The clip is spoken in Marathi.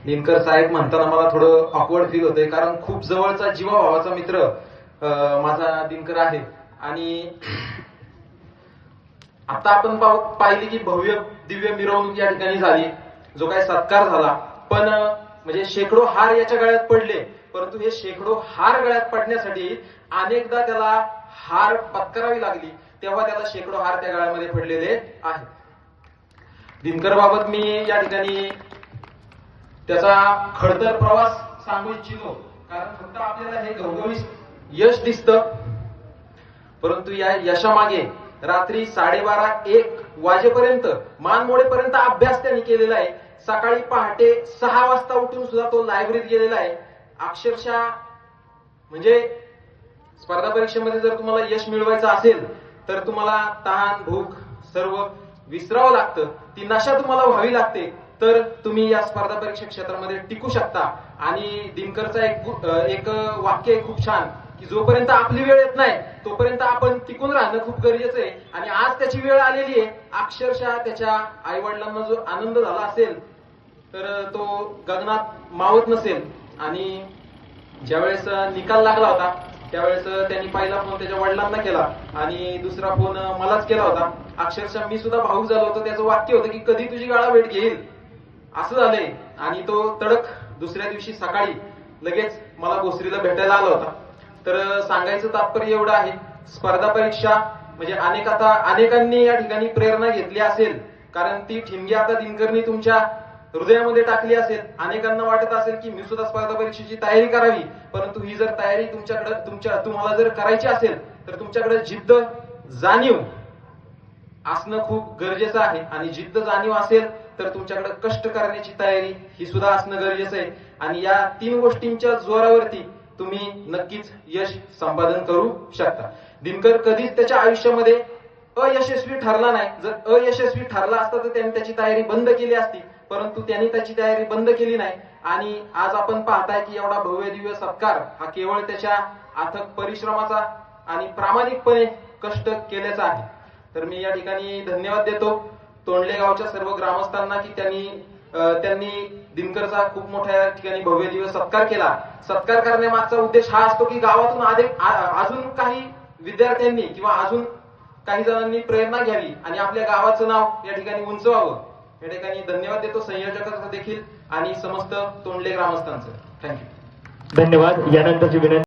दिनकर साहेब म्हणताना मला थोडं ऑकवर्ड फील होतंय, कारण खूप जवळचा जीवाभावाचा मित्र माझा दिनकर आहे. आणि आता आपण पाहिली की भव्य दिव्य मिरवणूक या ठिकाणी झाली, जो काही सत्कार झाला. पण म्हणजे शेकडो हार याच्या गळ्यात पडले, परंतु हे शेकडो हार गळ्यात पडण्यासाठी अनेकदा त्याला हार पत्करावी लागली, तेव्हा त्याला शेकडो हार त्या गळ्यामध्ये पडलेले आहेत. दिनकर बाबत मी या ठिकाणी त्याचा खडतर प्रवास सांगू इच्छितो, कारण फक्त आपल्याला हे घवघवीत यश दिसतं, परंतु या यशामागे रात्री 12:30-1 वाजेपर्यंत मान मोडेपर्यंत अभ्यास त्यांनी केलेला आहे. सकाळी पहाटे 6 वाजता उठून सुद्धा तो लायब्ररीत गेलेला आहे. अक्षरशः म्हणजे स्पर्धा परीक्षेमध्ये जर तुम्हाला यश मिळवायचं असेल तर तुम्हाला तहान भूक सर्व विसरावं लागतं, ती नशा तुम्हाला व्हावी लागते, तर तुम्ही या स्पर्धा परीक्षा क्षेत्रामध्ये टिकू शकता. आणि दिनकरचा एक वाक्य आहे खूप छान, की जोपर्यंत आपली वेळ येत नाही तोपर्यंत आपण टिकून राहणं खूप गरजेचं आहे. आणि आज त्याची वेळ आलेली आहे. अक्षरशः त्याच्या आई वडिलांना जो आनंद झाला असेल तर तो गगनात मावत नसेल. आणि ज्यावेळेस निकाल लागला होता त्यावेळेस त्यांनी पहिला फोन त्याच्या वडिलांना केला आणि दुसरा फोन मलाच केला होता. अक्षरशः मी सुद्धा भावूक झालो होतो. त्याचं वाक्य होतं की कधी तुझी गाळा भेट घेईल, असं झालंय. आणि तो तडक दुसऱ्या दिवशी सकाळी लगेच मला भोसरीला भेटायला आला होता. तर सांगायचं तात्पर्य एवढं आहे, स्पर्धा परीक्षा म्हणजे अनेकांनी या ठिकाणी प्रेरणा घेतली असेल, कारण ती ठिणगी आता दिनकरनी तुमच्या हृदयामध्ये टाकली असेल. अनेकांना वाटत असेल की मी सुद्धा स्पर्धा परीक्षेची तयारी करावी, परंतु ही जर तयारी तुम्हाला जर करायची असेल तर तुमच्याकडे जिद्द जाणीव असणं खूप गरजेचं आहे. आणि जिद्द जाणीव असेल तर तुमच्याकडे कष्ट करण्याची तयारी ही सुद्धा असणं गरजेचं आहे. आणि या 3 गोष्टींच्या जोरावरती तुम्ही नक्कीच यश संपादन करू शकता. दिनकर कधीच त्याच्या आयुष्यामध्ये अयशस्वी ठरला नाही. जर अयशस्वी ठरला असता तर त्याने त्याची तयारी बंद केली असती, परंतु त्यांनी त्याची तयारी बंद केली नाही. आणि आज आपण पाहताय की एवढा भव्य दिव्य सत्कार हा केवळ त्याच्या अथक परिश्रमाचा आणि प्रामाणिकपणे कष्ट केल्याचा आहे. तर मी या ठिकाणी धन्यवाद देतो तोंडले गावच्या सर्व ग्रामस्थांना की त्यांनी दिनकरचा खूप मोठ्या ठिकाणी भव्य दिव्य सत्कार केला. सत्कार करण्यामागचा उद्देश हा असतो की गावातून अजून काही विद्यार्थ्यांनी किंवा अजून काही जणांनी प्रेरणा घ्यावी आणि आपल्या गावाचं नाव या ठिकाणी उंचवावं. या ठिकाणी धन्यवाद देतो संयोजकांचा देखील आणि समस्त तोंडले ग्रामस्थांचं. थँक्यू. धन्यवाद. यानंतरची विनंती